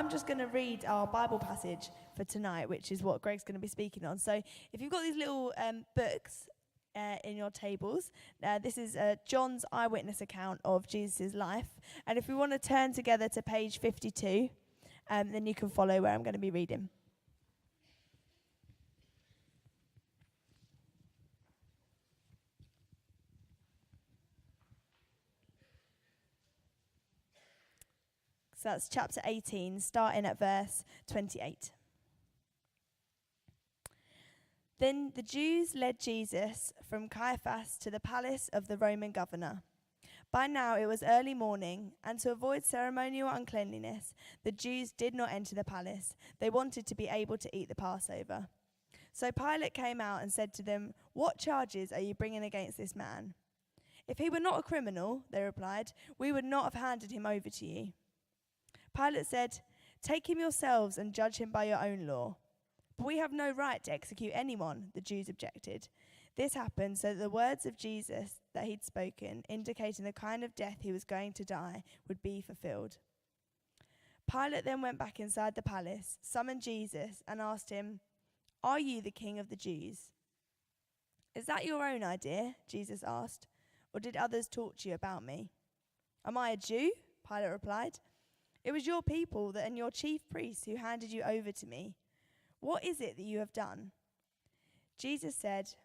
I'm just going to read our Bible passage for tonight, which is what Greg's going to be speaking on. So if you've got these little books in your tables, this is John's eyewitness account of Jesus' life. And if we want to turn together to page 52, then you can follow where I'm going to be reading. So that's chapter 18, starting at verse 28. Then the Jews led Jesus from Caiaphas to the palace of the Roman governor. By now it was early morning, and to avoid ceremonial uncleanliness, the Jews did not enter the palace. They wanted to be able to eat the Passover. So Pilate came out and said to them, "What charges are you bringing against this man?" "If he were not a criminal," they replied, "we would not have handed him over to you." Pilate said, "Take him yourselves and judge him by your own law." "But we have no right to execute anyone," the Jews objected. This happened so that the words of Jesus that he'd spoken, indicating the kind of death he was going to die, would be fulfilled. Pilate then went back inside the palace, summoned Jesus, and asked him, "Are you the king of the Jews?" "Is that your own idea?" Jesus asked. "Or did others talk to you about me?" "Am I a Jew?" Pilate replied. "It was your people and your chief priests who handed you over to me. What is it that you have done?" Jesus said,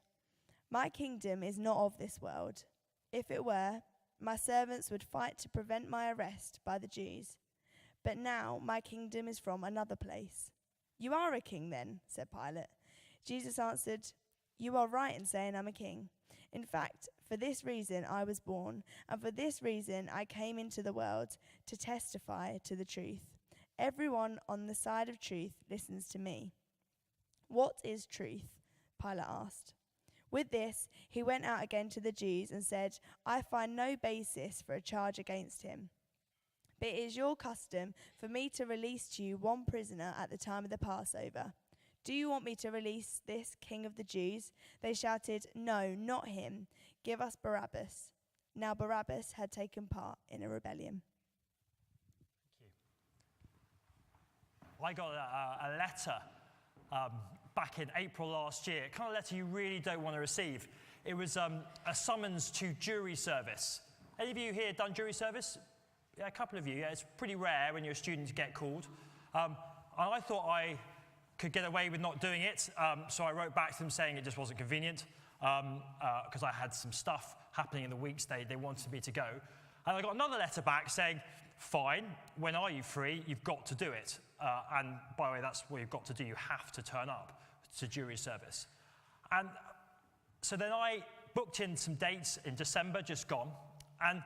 "My kingdom is not of this world. If it were, my servants would fight to prevent my arrest by the Jews. But now my kingdom is from another place." "You are a king then," said Pilate. Jesus answered, "You are right in saying I'm a king. In fact, for this reason I was born, and for this reason I came into the world, to testify to the truth. Everyone on the side of truth listens to me." "What is truth?" Pilate asked. With this, he went out again to the Jews and said, "I find no basis for a charge against him. But it is your custom for me to release to you one prisoner at the time of the Passover. Do you want me to release this king of the Jews?" They shouted, "No, not him. Give us Barabbas." Now Barabbas had taken part in a rebellion. Thank you. I got a letter back in April last year, a kind of letter you really don't want to receive. It was a summons to jury service. Any of you here done jury service? Yeah, a couple of you. Yeah, it's pretty rare when you're a student to get called. And I thought I could get away with not doing it, so I wrote back to them saying it just wasn't convenient because I had some stuff happening in the weeks they wanted me to go. And I got another letter back saying, "Fine, when are you free? You've got to do it." And by the way, that's what you've got to do. You have to turn up to jury service. And so then I booked in some dates in December, just gone. And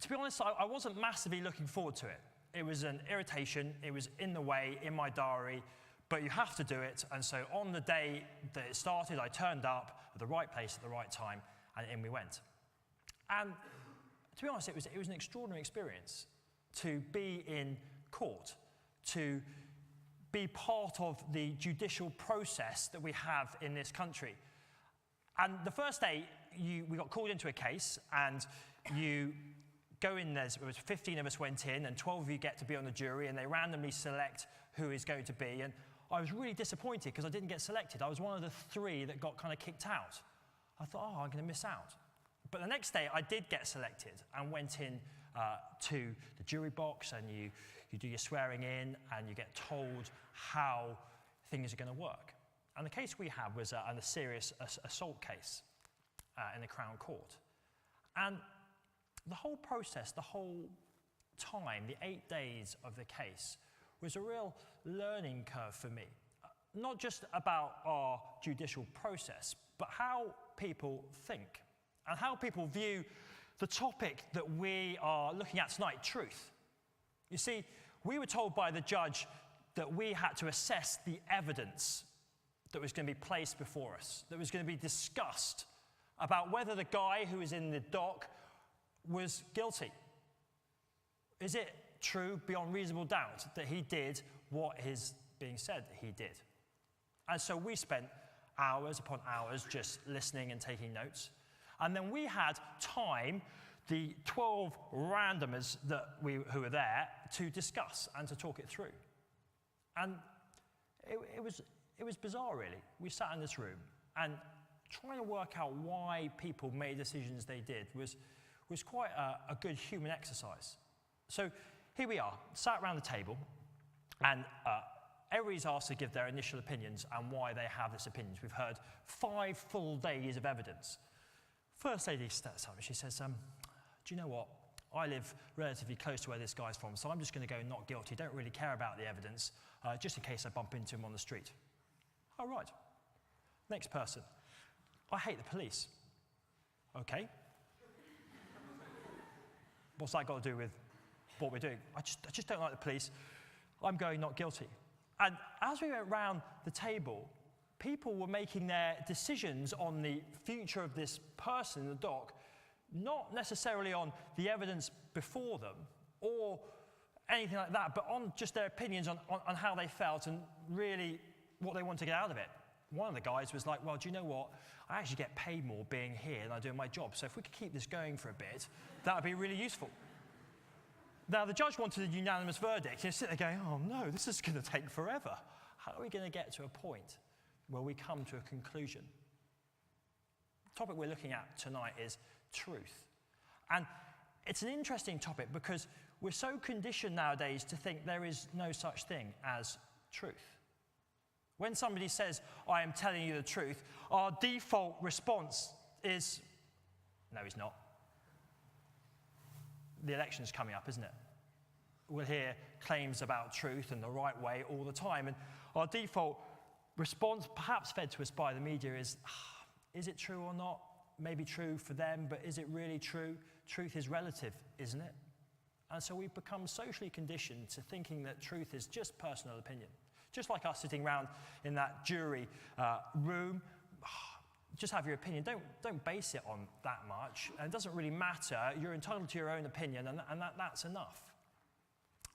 to be honest, I wasn't massively looking forward to it. It was an irritation. It was in the way, in my diary. But you have to do it. And so on the day that it started, I turned up at the right place at the right time, and in we went. And to be honest, it was an extraordinary experience to be in court, to be part of the judicial process that we have in this country. And the first day, we got called into a case, and you go in, there was 15 of us went in, and 12 of you get to be on the jury, and they randomly select who is going to be. And I was really disappointed because I didn't get selected. I was one of the 3 that got kind of kicked out. I thought, I'm going to miss out. But the next day, I did get selected and went in to the jury box, and you do your swearing in, and you get told how things are going to work. And the case we had was a serious assault case in the Crown Court. And the whole process, the whole time, the 8 days of the case, was a real learning curve for me. Not just about our judicial process, but how people think and how people view the topic that we are looking at tonight, truth. You see, we were told by the judge that we had to assess the evidence that was going to be placed before us, that was going to be discussed about whether the guy who was in the dock was guilty. Is it true beyond reasonable doubt that he did what is being said that he did? And so we spent hours upon hours just listening and taking notes. And then we had time the 12 randomers who were there to discuss and to talk it through. And it was bizarre, really. We sat in this room, and trying to work out why people made decisions they did was quite a good human exercise. So here we are, sat around the table, and everybody's asked to give their initial opinions and why they have this opinion. We've heard 5 full days of evidence. First lady steps up and she says, do you know what? I live relatively close to where this guy's from, so I'm just going to go not guilty. Don't really care about the evidence, just in case I bump into him on the street. Oh, right. Next person. I hate the police. Okay. What's that got to do with what we're doing? I just don't like the police. I'm going not guilty. And as we went round the table, people were making their decisions on the future of this person in the dock, not necessarily on the evidence before them or anything like that, but on just their opinions on how they felt and really what they wanted to get out of it. One of the guys was like, well, do you know what? I actually get paid more being here than I do in my job, so if we could keep this going for a bit, that would be really useful. Now, the judge wanted a unanimous verdict. You're sitting there going, oh no, this is going to take forever. How are we going to get to a point where we come to a conclusion? The topic we're looking at tonight is truth. And it's an interesting topic because we're so conditioned nowadays to think there is no such thing as truth. When somebody says, I am telling you the truth, our default response is, no, he's not. The election's coming up, isn't it? We'll hear claims about truth and the right way all the time. And our default response, perhaps fed to us by the media, is it true or not? Maybe true for them, but is it really true? Truth is relative, isn't it? And so we've become socially conditioned to thinking that truth is just personal opinion. Just like us sitting around in that jury room, just have your opinion. Don't base it on that much. And it doesn't really matter. You're entitled to your own opinion, and that's enough.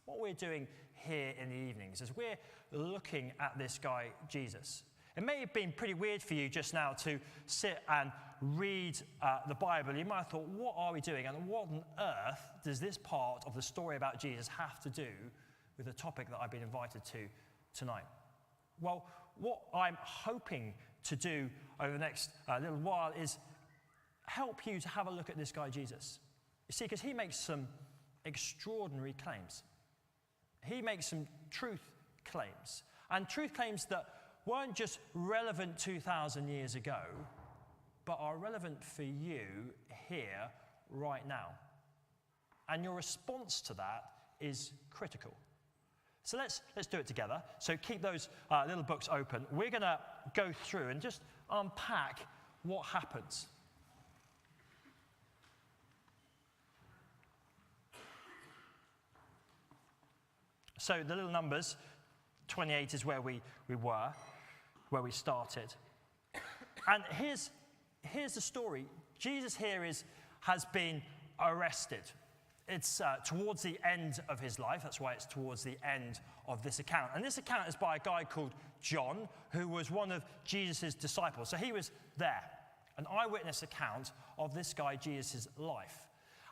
What we're doing here in the evenings is we're looking at this guy, Jesus. It may have been pretty weird for you just now to sit and read the Bible. You might have thought, what are we doing? And what on earth does this part of the story about Jesus have to do with the topic that I've been invited to tonight? Well, what I'm hoping to do over the next little while is help you to have a look at this guy, Jesus. You see, because he makes some extraordinary claims. He makes some truth claims. And truth claims that weren't just relevant 2,000 years ago, but are relevant for you here, right now. And your response to that is critical. So let's do it together. So keep those little books open. We're going to go through and just unpack what happens. So the little numbers, 28 is where we were, where we started. And here's the story. Jesus here has been arrested. It's towards the end of his life. That's why it's towards the end of this account. And this account is by a guy called John, who was one of Jesus' disciples. So he was there, an eyewitness account of this guy, Jesus' life.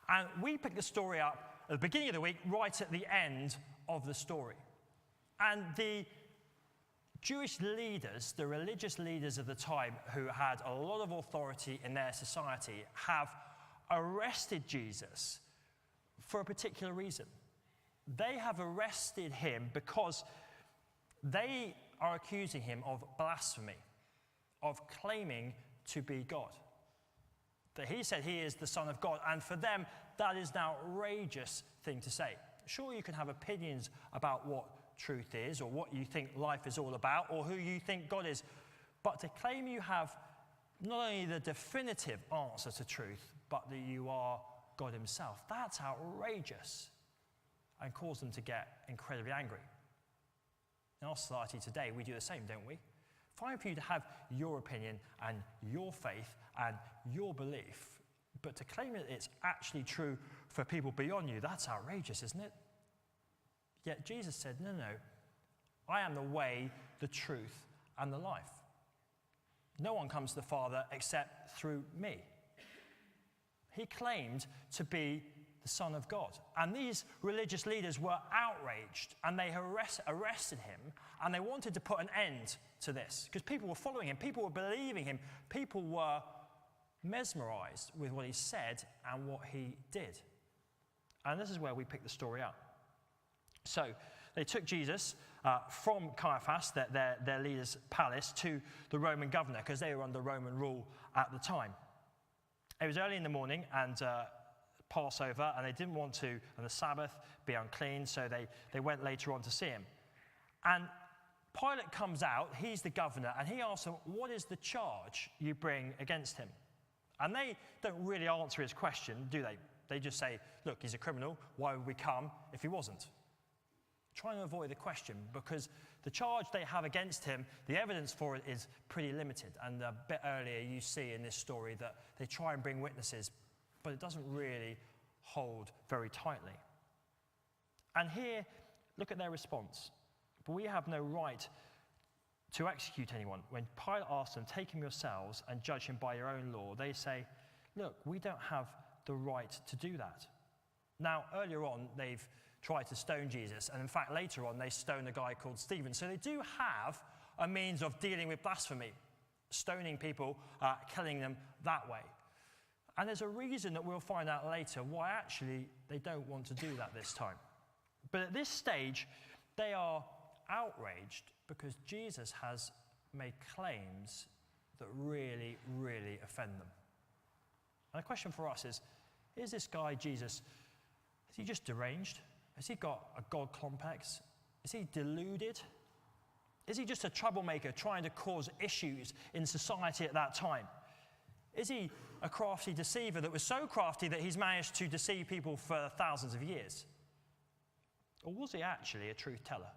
And we picked the story up at the beginning of the week, right at the end of the story. And the Jewish leaders, the religious leaders of the time who had a lot of authority in their society, have arrested Jesus for a particular reason. They have arrested him because they are accusing him of blasphemy, of claiming to be God. That he said he is the Son of God, and for them, that is an outrageous thing to say. Sure, you can have opinions about what truth is, or what you think life is all about, or who you think God is, but to claim you have not only the definitive answer to truth, but that you are God himself, that's outrageous, and cause them to get incredibly angry. In our society today, we do the same, don't we? Fine for you to have your opinion and your faith and your belief, but to claim that it's actually true for people beyond you, that's outrageous, isn't it? Yet Jesus said, no, I am the way, the truth, and the life. No one comes to the Father except through me. He claimed to be the Son of God. And these religious leaders were outraged, and they arrested him, and they wanted to put an end to this, because people were following him, people were believing him, people were mesmerized with what he said and what he did. And this is where we pick the story up. So they took Jesus from Caiaphas, their leader's palace, to the Roman governor, because they were under Roman rule at the time. It was early in the morning, and Passover, and they didn't want to, on the Sabbath, be unclean, so they went later on to see him. And Pilate comes out, he's the governor, and he asks them, what is the charge you bring against him? And they don't really answer his question, do they? They just say, look, he's a criminal, why would we come if he wasn't? Trying to avoid the question, because the charge they have against him, the evidence for it is pretty limited. And a bit earlier you see in this story that they try and bring witnesses, but it doesn't really hold very tightly. And here, look at their response. But we have no right to execute anyone. When Pilate asks them, take him yourselves and judge him by your own law, they say, look, we don't have the right to do that. Now, earlier on, they've tried to stone Jesus, and in fact, later on, they stoned a guy called Stephen. So they do have a means of dealing with blasphemy, stoning people, killing them that way. And there's a reason that we'll find out later why actually they don't want to do that this time. But at this stage, they are outraged because Jesus has made claims that really, really offend them. And the question for us is this guy, Jesus, is he just deranged? Has he got a God complex? Is he deluded? Is he just a troublemaker trying to cause issues in society at that time? Is he a crafty deceiver that was so crafty that he's managed to deceive people for thousands of years? Or was he actually a truth teller?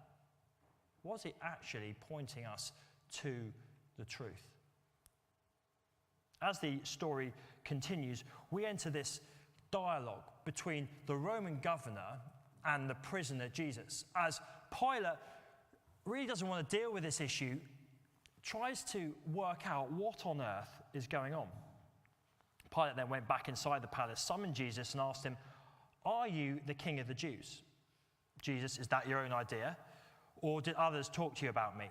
Was he actually pointing us to the truth? As the story continues, we enter this dialogue between the Roman governor and the prisoner Jesus, as Pilate really doesn't want to deal with this issue, tries to work out what on earth is going on. Pilate then went back inside the palace, summoned Jesus, and asked him, are you the king of the Jews? Jesus, is that your own idea? Or did others talk to you about me?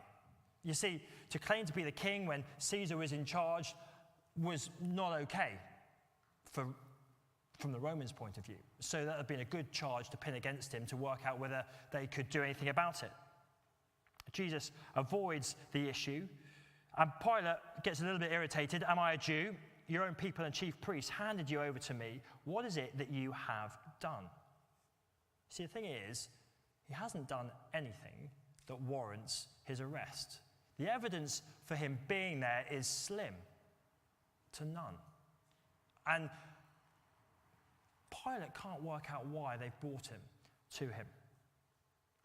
You see, to claim to be the king when Caesar was in charge was not okay from the Romans' point of view. So that had been a good charge to pin against him to work out whether they could do anything about it. Jesus avoids the issue, and Pilate gets a little bit irritated. Am I a Jew? Your own people and chief priests handed you over to me. What is it that you have done? See, the thing is, he hasn't done anything that warrants his arrest. The evidence for him being there is slim to none. And Pilate can't work out why they brought him to him.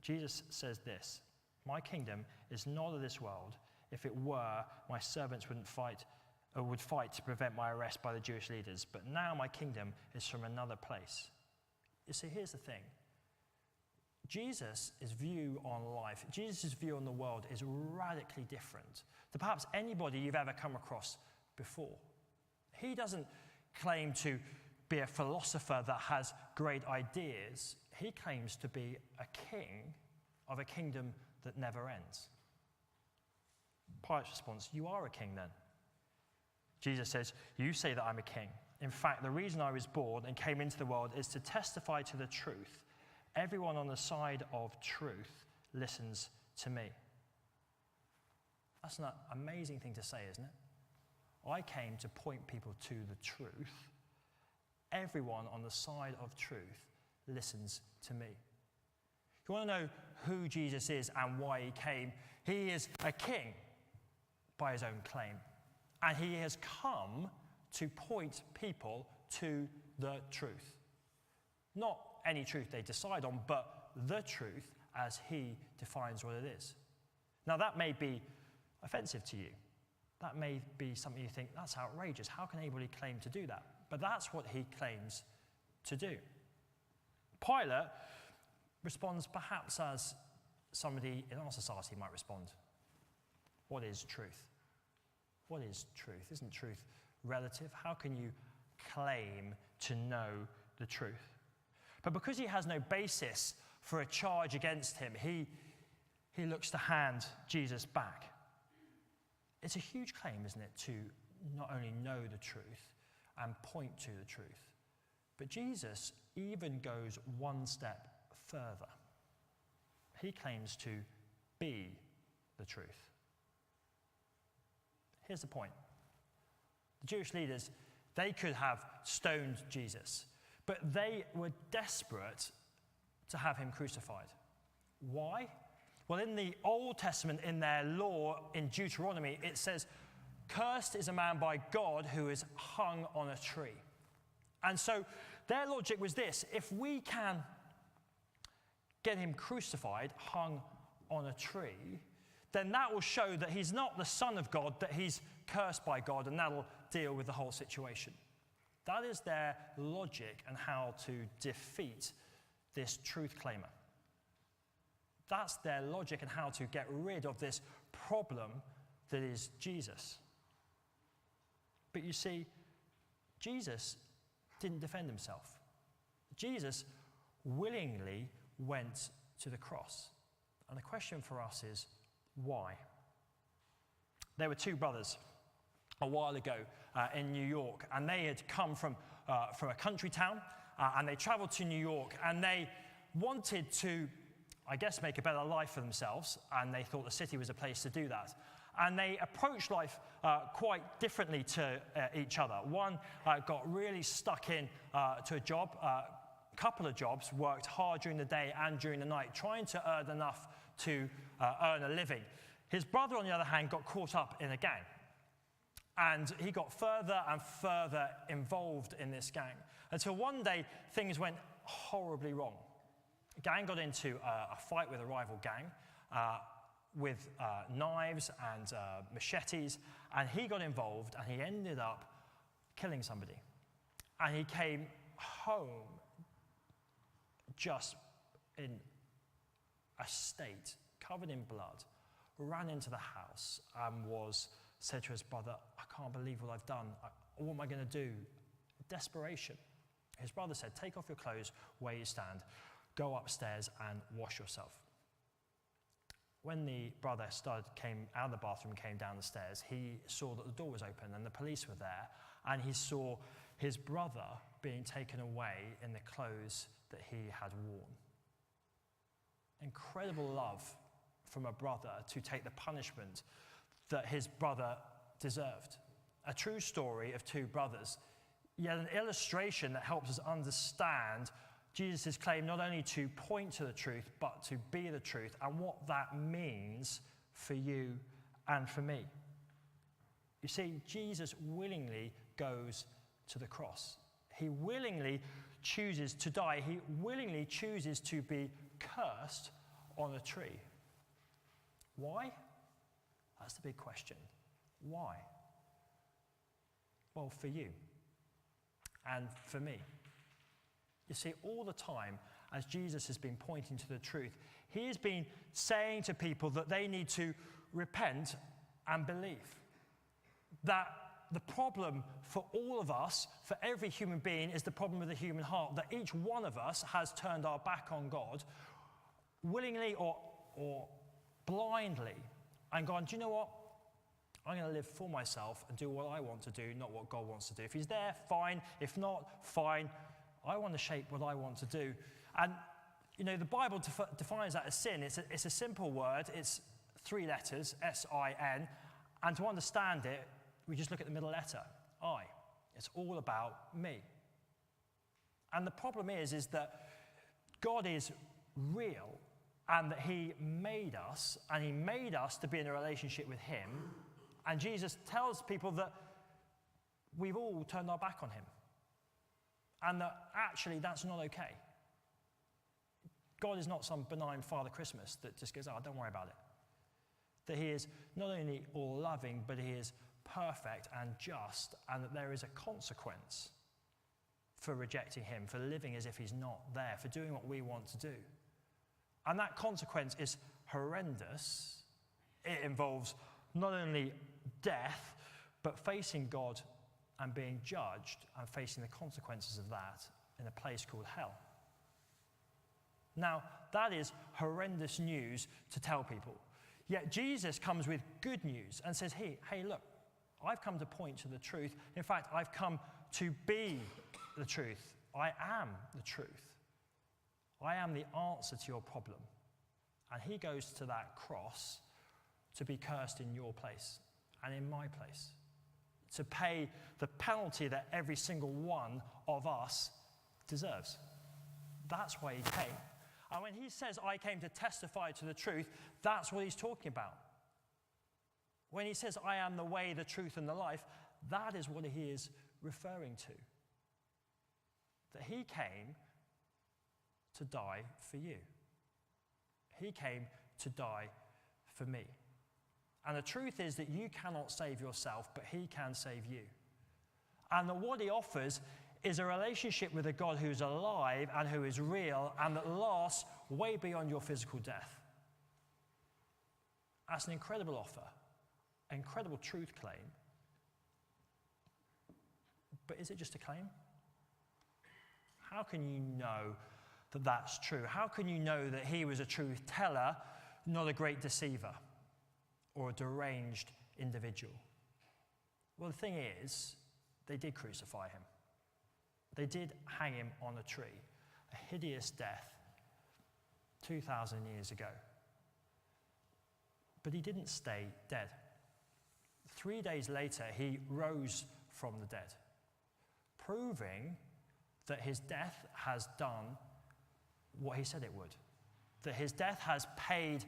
Jesus says this, my kingdom is not of this world. If it were, my servants would fight to prevent my arrest by the Jewish leaders. But now my kingdom is from another place. You see, here's the thing. Jesus' view on life, Jesus' view on the world is radically different to perhaps anybody you've ever come across before. He doesn't claim to be a philosopher that has great ideas. He claims to be a king of a kingdom that never ends. Pilate's response, you are a king then. Jesus says, you say that I'm a king. In fact, the reason I was born and came into the world is to testify to the truth. Everyone on the side of truth listens to me. That's an amazing thing to say, isn't it? I came to point people to the truth. Everyone on the side of truth listens to me. If you want to know who Jesus is and why he came, he is a king by his own claim. And he has come to point people to the truth. Not any truth they decide on, but the truth as he defines what it is. Now that may be offensive to you. That may be something you think, that's outrageous. How can anybody claim to do that? But that's what he claims to do. Pilate responds perhaps as somebody in our society might respond. What is truth? What is truth? Isn't truth relative? How can you claim to know the truth. But because he has no basis for a charge against him, he looks to hand Jesus back. It's a huge claim, isn't it, to not only know the truth and point to the truth, but Jesus even goes one step further. He claims to be the truth. Here's the point. The Jewish leaders, they could have stoned Jesus, but they were desperate to have him crucified. Why? Well, in the Old Testament, in their law, in Deuteronomy, it says, "Cursed is a man by God who is hung on a tree." And so their logic was this: if we can get him crucified, hung on a tree, then that will show that he's not the Son of God, that he's cursed by God, and that'll deal with the whole situation. That is their logic and how to defeat this truth claimer. That's their logic and how to get rid of this problem that is Jesus. But you see, Jesus didn't defend himself. Jesus willingly went to the cross. And the question for us is, why? There were two brothers a while ago in New York, and they had come from a country town, and they traveled to New York, and they wanted to, I guess, make a better life for themselves, and they thought the city was a place to do that. And they approached life quite differently to each other. One got really stuck in to a job, couple of jobs, worked hard during the day and during the night, trying to earn enough to earn a living. His brother, on the other hand, got caught up in a gang. And he got further and further involved in this gang, until one day things went horribly wrong. The gang got into a fight with a rival gang with knives and machetes, and he got involved, and he ended up killing somebody. And he came home just in a state, covered in blood, ran into the house and said to his brother, "I can't believe what I've done. What am I going to do?" Desperation. His brother said, "Take off your clothes where you stand. Go upstairs and wash yourself." When the brother came out of the bathroom, came down the stairs, he saw that the door was open and the police were there, and he saw his brother being taken away in the clothes that he had worn. Incredible love from a brother to take the punishment that his brother deserved. A true story of two brothers, yet an illustration that helps us understand Jesus' claim not only to point to the truth, but to be the truth, and what that means for you and for me. You see, Jesus willingly goes to the cross. He willingly chooses to die. He willingly chooses to be cursed on a tree. Why? That's the big question. Why? Well, for you and for me. You see, all the time, as Jesus has been pointing to the truth, he has been saying to people that they need to repent and believe. That the problem for all of us, for every human being, is the problem of the human heart, that each one of us has turned our back on God, willingly or blindly, and gone, "Do you know what? I'm going to live for myself and do what I want to do, not what God wants to do. If he's there, fine. If not, fine. I want to shape what I want to do." And, you know, the Bible defines that as sin. It's a simple word. It's 3 letters, S-I-N. And to understand it, we just look at the middle letter, I. It's all about me. And the problem is that God is real, and that he made us, and he made us to be in a relationship with him. And Jesus tells people that we've all turned our back on him. And that actually that's not okay. God is not some benign Father Christmas that just goes, "Oh, don't worry about it." That he is not only all loving, but he is perfect and just, and that there is a consequence for rejecting him, for living as if he's not there, for doing what we want to do. And that consequence is horrendous. It involves not only death, but facing God and being judged and facing the consequences of that in a place called hell. Now, that is horrendous news to tell people. Yet Jesus comes with good news and says, hey, look, I've come to point to the truth. In fact, I've come to be the truth. I am the truth. I am the answer to your problem. And he goes to that cross to be cursed in your place and in my place, to pay the penalty that every single one of us deserves. That's why he came. And when he says, I came to testify to the truth, that's what he's talking about. When he says, I am the way, the truth, and the life, that is what he is referring to. That he came to die for you. He came to die for me. And the truth is that you cannot save yourself, but he can save you. And that what he offers is a relationship with a God who is alive and who is real and that lasts way beyond your physical death. That's an incredible offer, an incredible truth claim. But is it just a claim? How can you know that that's true? How can you know that he was a truth teller, not a great deceiver or a deranged individual? Well, the thing is, they did crucify him. They did hang him on a tree, a hideous death 2,000 years ago. But he didn't stay dead. 3 days later, he rose from the dead, proving that his death has done what he said it would, that his death has paid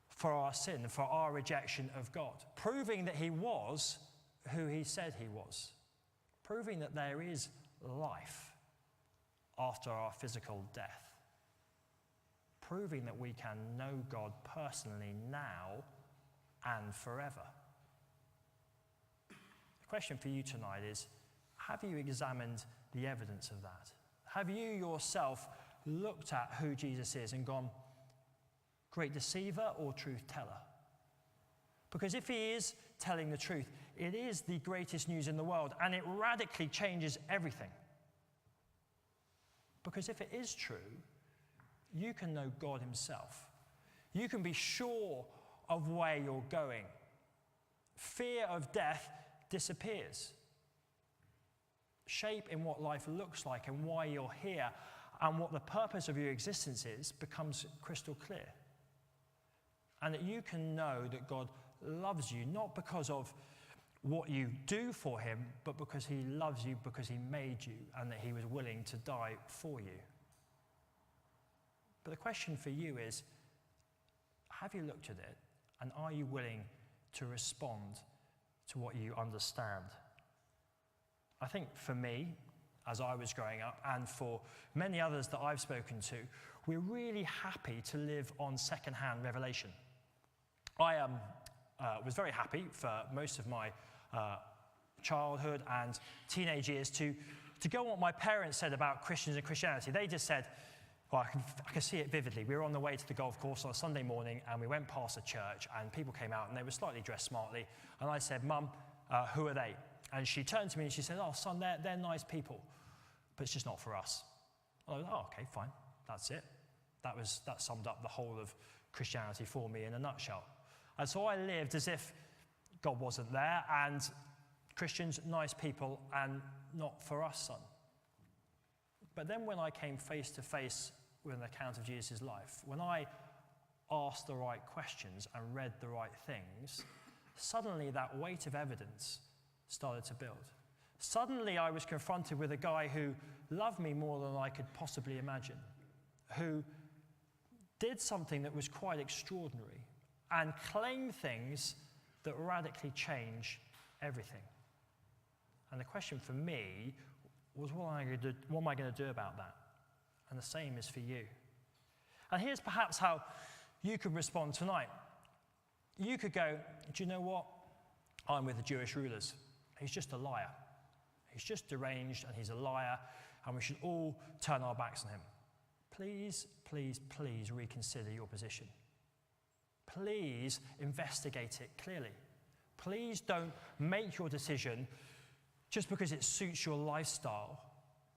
for our sin, for our rejection of God, proving that he was who he said he was, proving that there is life after our physical death, proving that we can know God personally now and forever. The question for you tonight is, have you examined the evidence of that? Have you yourself looked at who Jesus is and gone, great deceiver or truth teller? Because if he is telling the truth, it is the greatest news in the world, and it radically changes everything. Because if it is true, you can know God himself. You can be sure of where you're going. Fear of death disappears. Shape in what life looks like and why you're here and what the purpose of your existence is becomes crystal clear. And that you can know that God loves you, not because of what you do for him, but because he loves you, because he made you, and that he was willing to die for you. But the question for you is, have you looked at it, and are you willing to respond to what you understand? I think for me, as I was growing up, and for many others that I've spoken to, we're really happy to live on second-hand revelation. I was very happy for most of my childhood and teenage years to go on what my parents said about Christians and Christianity. They just said, well, I can see it vividly. We were on the way to the golf course on a Sunday morning, and we went past a church, and people came out, and they were slightly dressed smartly. And I said, Mum, who are they? And she turned to me and she said, oh, son, they're nice people, but it's just not for us. And I was, oh, okay, fine. That's it. That summed up the whole of Christianity for me in a nutshell. And so I lived as if God wasn't there, and Christians, nice people, and not for us, son. But then when I came face to face with an account of Jesus' life, when I asked the right questions and read the right things, suddenly that weight of evidence started to build. Suddenly I was confronted with a guy who loved me more than I could possibly imagine, who did something that was quite extraordinary and claimed things that radically change everything. And the question for me was, what am I going to do about that? And the same is for you. And here's perhaps how you could respond tonight. You could go, do you know what? I'm with the Jewish rulers. He's just a liar. He's just deranged and he's a liar, and we should all turn our backs on him. Please, please, please reconsider your position. Please investigate it clearly. Please don't make your decision just because it suits your lifestyle,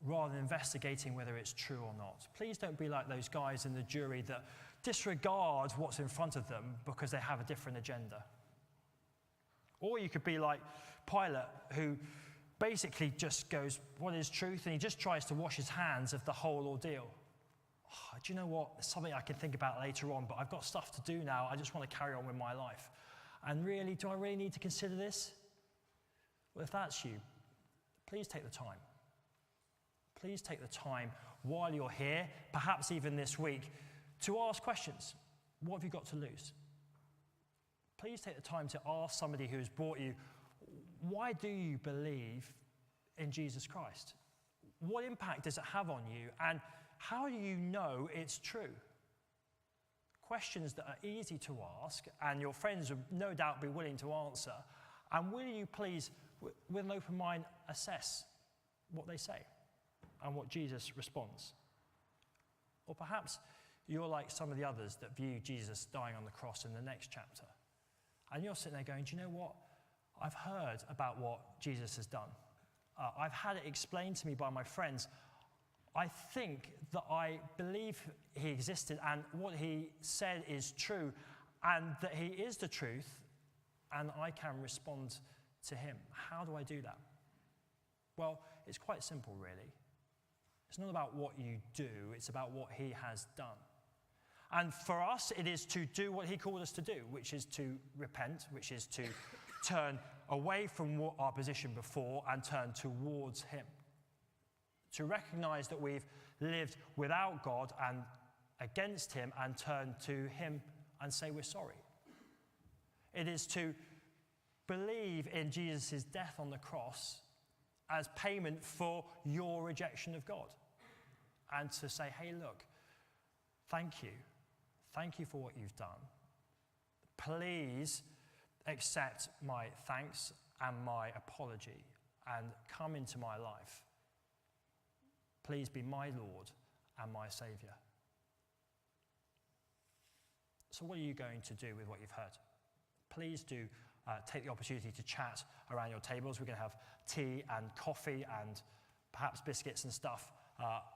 rather than investigating whether it's true or not. Please don't be like those guys in the jury that disregard what's in front of them because they have a different agenda. Or you could be like Pilate, who basically just goes, what is truth? And he just tries to wash his hands of the whole ordeal. Oh, do you know what? It's something I can think about later on, but I've got stuff to do now. I just want to carry on with my life. And really, do I really need to consider this? Well, if that's you, please take the time. Please take the time while you're here, perhaps even this week, to ask questions. What have you got to lose? Please take the time to ask somebody who has brought you, why do you believe in Jesus Christ? What impact does it have on you? And how do you know it's true? Questions that are easy to ask, and your friends will no doubt be willing to answer. And will you please, with an open mind, assess what they say and what Jesus responds? Or perhaps you're like some of the others that view Jesus dying on the cross in the next chapter. And you're sitting there going, do you know what? I've heard about what Jesus has done. I've had it explained to me by my friends. I think that I believe he existed and what he said is true and that he is the truth and I can respond to him. How do I do that? Well, it's quite simple, really. It's not about what you do, it's about what he has done. And for us, it is to do what he called us to do, which is to repent, which is to turn away from our position before and turn towards him. To recognize that we've lived without God and against him and turn to him and say we're sorry. It is to believe in Jesus' death on the cross as payment for your rejection of God. And to say, hey, look, thank you. Thank you for what you've done. Please accept my thanks and my apology and come into my life. Please be my Lord and my Saviour. So what are you going to do with what you've heard? Please do take the opportunity to chat around your tables. We're going to have tea and coffee and perhaps biscuits and stuff.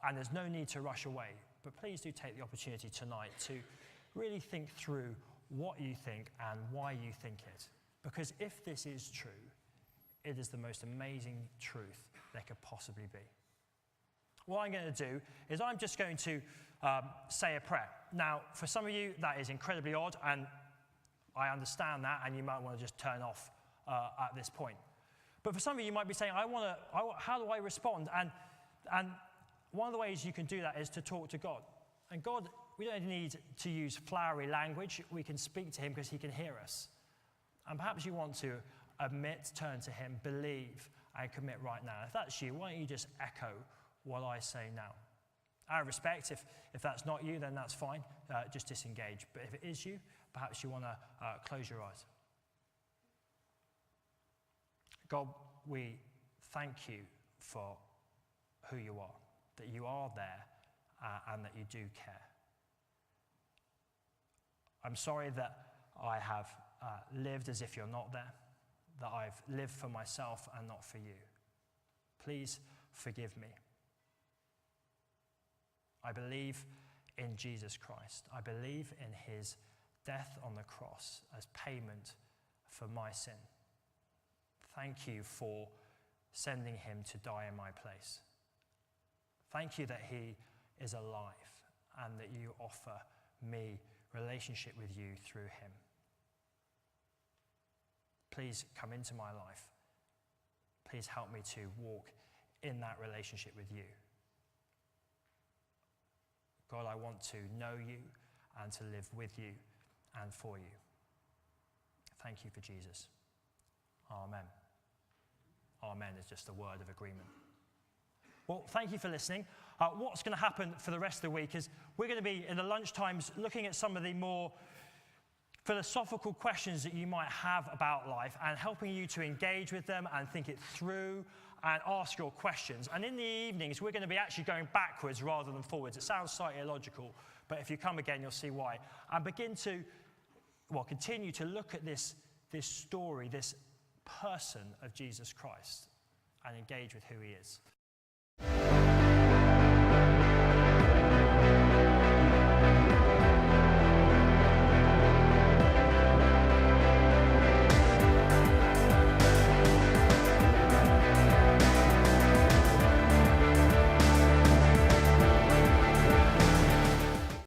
And there's no need to rush away. But please do take the opportunity tonight to really think through what you think and why you think it. Because if this is true, it is the most amazing truth there could possibly be. What I'm going to do is I'm just going to say a prayer. Now, for some of you, that is incredibly odd, and I understand that, and you might want to just turn off at this point. But for some of you, you might be saying, how do I respond? And one of the ways you can do that is to talk to God. And God, we don't need to use flowery language. We can speak to him because he can hear us. And perhaps you want to admit, turn to him, believe, and commit right now. If that's you, why don't you just echo what I say now? Out of respect, if that's not you, then that's fine. Just disengage. But if it is you, perhaps you want to close your eyes. God, we thank you for who you are, that you are there and that you do care. I'm sorry that I have lived as if you're not there, that I've lived for myself and not for you. Please forgive me. I believe in Jesus Christ. I believe in his death on the cross as payment for my sin. Thank you for sending him to die in my place. Thank you that he is alive and that you offer me relationship with you through him. Please come into my life. Please help me to walk in that relationship with you. God, I want to know you and to live with you and for you. Thank you for Jesus. Amen. Amen is just a word of agreement. Well, thank you for listening. What's going to happen for the rest of the week is we're going to be in the lunchtimes looking at some of the more philosophical questions that you might have about life and helping you to engage with them and think it through and ask your questions. And in the evenings, we're going to be actually going backwards rather than forwards. It sounds slightly illogical, but if you come again, you'll see why. And continue to look at this story, this person of Jesus Christ, and engage with who he is.